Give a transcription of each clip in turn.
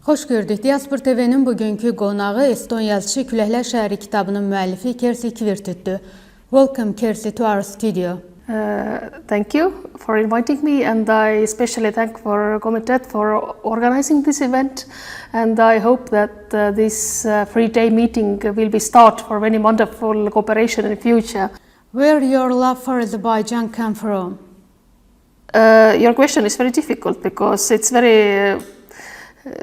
Xoş gördük. Diaspor TV-nin bugünkü qonağı Estoniyası Küləklər şəhəri kitabının müəllifi Kersti Kivirüütdür. Welcome, Kersti, to our studio. Thank you for inviting me, and I especially thank for Committee for organizing this event. And I hope that this three-day meeting will be start for many wonderful cooperation in the future. Where your love for Azerbaijan come from? Your question is very difficult because it's very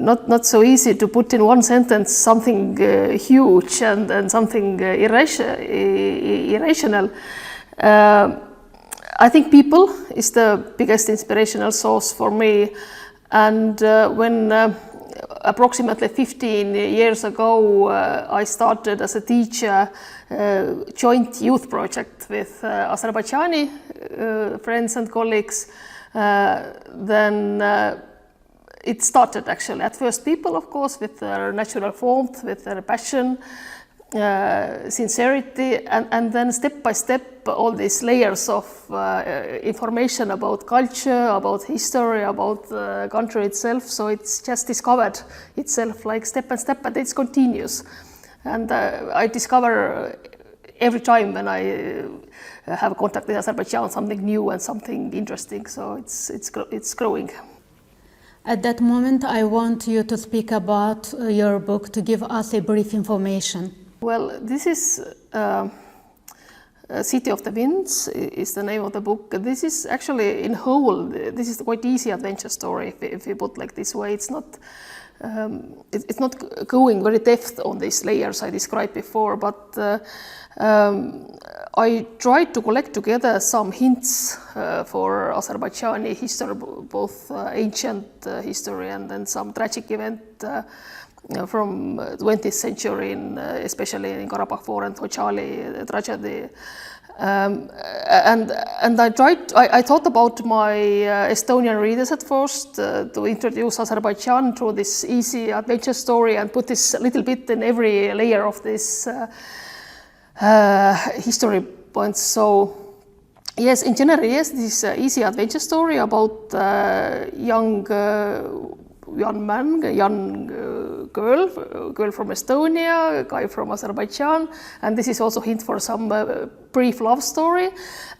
not so easy to put in one sentence something huge and something irrational. I think people is the biggest inspirational source for me, and when approximately 15 years ago I started as a teacher joint youth project with Azerbaijani friends and colleagues, then it started actually at first people, of course, with their natural warmth, with their passion, sincerity, and then step by step all these layers of information about culture, about history, about the country itself. So it's just discovered itself like step by step, but it's continuous. And I discover every time when I have contact with Azerbaijan something new and something interesting. So it's growing. At that moment, I want you to speak about your book, to give us a brief information. Well, this is City of the Winds is the name of the book. This is actually in whole, this is quite easy adventure story if you put like this way. It's not going very depth on these layers I described before, but I tried to collect together some hints for Azerbaijani history, both ancient history and then some tragic event from 20th century, especially in Karabakh War and Xocalı tragedy. And I thought about my Estonian readers at first to introduce Azerbaijan through this easy adventure story and put this a little bit in every layer of this history points. So yes, in general, yes, this easy adventure story about young man, young girl from Estonia, a guy from Azerbaijan, and this is also hint for some brief love story,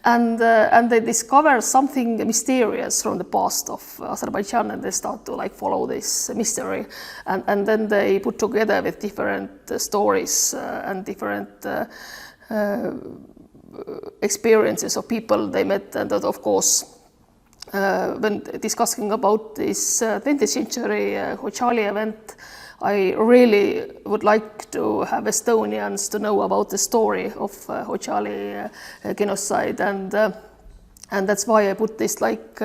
and they discover something mysterious from the past of Azerbaijan, and they start to like follow this mystery, and then they put together with different stories and different experiences of people they met, and that of course. When discussing about this 20th century Xocalı event, I really would like to have Estonians to know about the story of Xocalı genocide, and that's why I put this like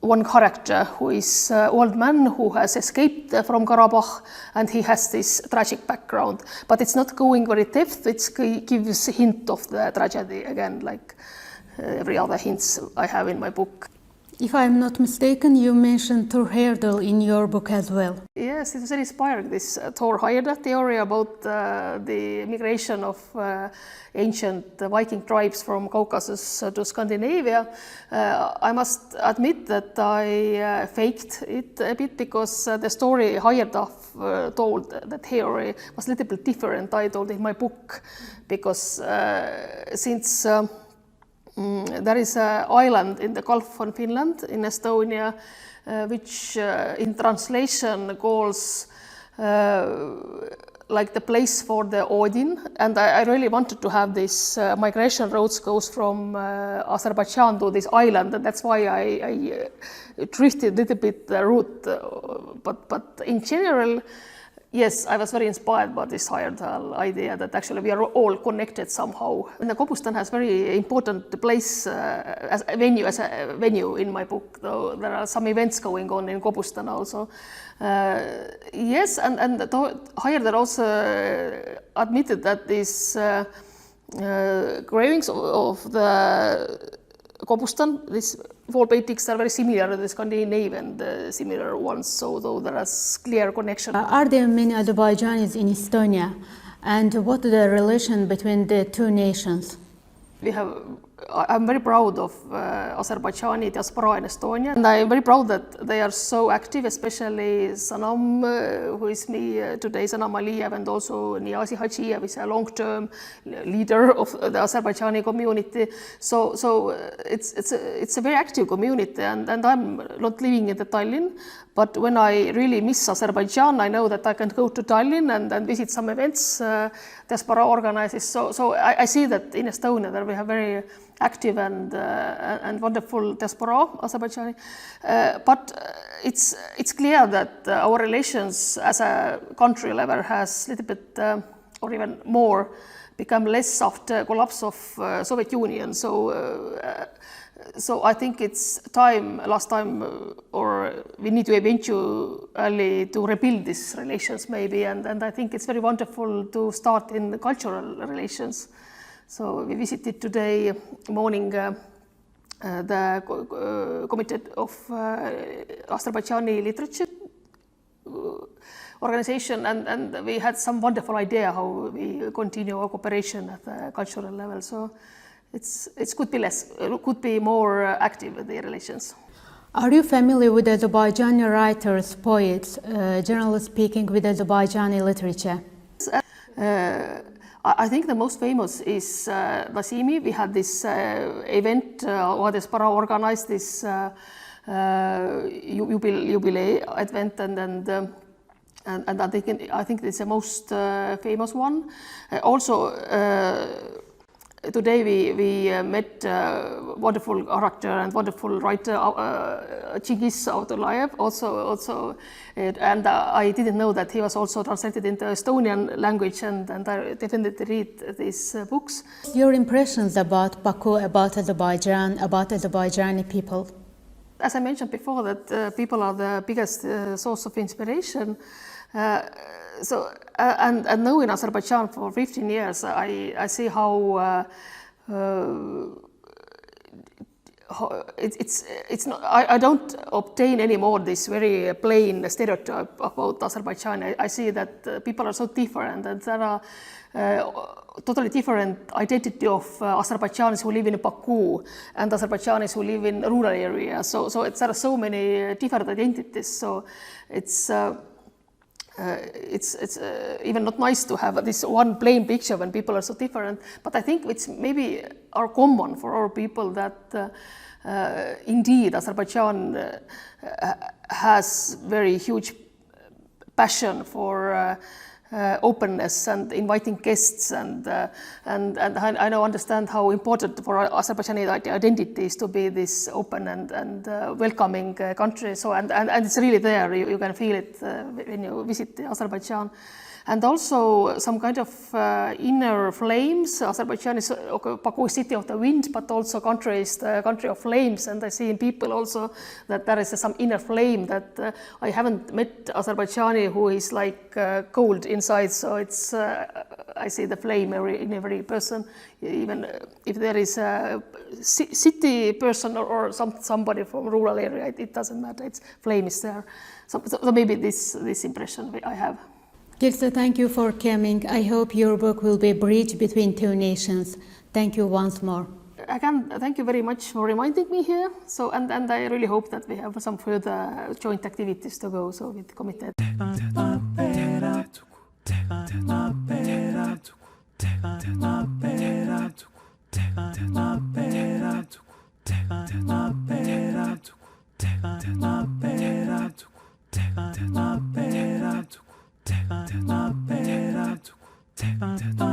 one character who is an old man who has escaped from Karabakh, and he has this tragic background, but it's not going very depth. It gives a hint of the tragedy again, like every other hints I have in my book. If I'm not mistaken, you mentioned Thor Heyerdahl in your book as well. Yes, it was very inspiring, this Thor Heyerdahl theory about the migration of ancient Viking tribes from Caucasus to Scandinavia. I must admit that I faked it a bit because the story Heyerdahl told, the theory, was a little bit different. I told in my book because since there is an island in the Gulf of Finland, in Estonia, which in translation calls like the place for the Odin, and I really wanted to have this migration roads goes from Azerbaijan to this island, and that's why I drifted a little bit the route, but in general, yes, I was very inspired by this Heyerdahl idea that actually we are all connected somehow. And the Kobustan has very important place as a venue in my book, though there are some events going on in Kobustan also. Yes, and Heyerdahl also admitted that these gravings of the Kobustan, these wall paintings are very similar to the Scandinavian, the similar ones, so though there is clear connection. Are there many Azerbaijanis in Estonia, and what is the relation between the two nations? I'm very proud of Azerbaijani diaspora in Estonia, and I'm very proud that they are so active, especially Sanam, who is me today, Sanam Aliyev, and also Niyazi Hajiyev is a long-term leader of the Azerbaijani community. So it's a very active community, and I'm not living in the Tallinn, but when I really miss Azerbaijan, I know that I can go to Tallinn and visit some events diaspora organizes. So I see that in Estonia that we have very active and wonderful diaspora, Azerbaijani. But it's clear that our relations as a country level has a little bit or even more become less after collapse of Soviet Union. So I think it's last time, or we need to eventually to rebuild these relations maybe, and I think it's very wonderful to start in the cultural relations. So we visited today morning the Committee of Azerbaijani Literature organization, and we had some wonderful idea how we continue our cooperation at the cultural level. So it could be more active with the relations. Are you familiar with Azerbaijani writers, poets, generally speaking, with Azerbaijani literature? I think the most famous is Nəsimi. We had this event, or diaspora organized this jubilee event, and I think it's the most famous one. Also, today we met wonderful character and wonderful writer Çingiz Abdullayev also, and I didn't know that he was also translated into Estonian language, and I definitely read these books. Your impressions about Baku, about Azerbaijan, about Azerbaijani people? As I mentioned before, that people are the biggest source of inspiration. And knowing Azerbaijan for 15 years, I see how it's not. I don't obtain anymore this very plain stereotype about Azerbaijan. I see that people are so different, and there are totally different identity of Azerbaijanis who live in Baku and Azerbaijanis who live in rural areas. So there are so many different identities. So it's even not nice to have this one plain picture when people are so different. But I think it's maybe are common for our people that indeed Azerbaijan has very huge passion for openness and inviting guests, and I now understand how important for Azerbaijani identity is to be this open and welcoming country. So and it's really there. You can feel it when you visit Azerbaijan. And also some kind of inner flames. Azerbaijan is Baku city of the wind, but also country is the country of flames. And I see in people also that there is some inner flame that I haven't met Azerbaijani who is like cold inside. So it's I see the flame in every person. Even if there is a city person or somebody from rural area, it doesn't matter. It's flame is there. So maybe this impression I have. Kersti, thank you for coming. I hope your book will be a bridge between two nations. Thank you once more. Again, thank you very much for reminding me here. So, and I really hope that we have some further joint activities to go. So, with committed. Take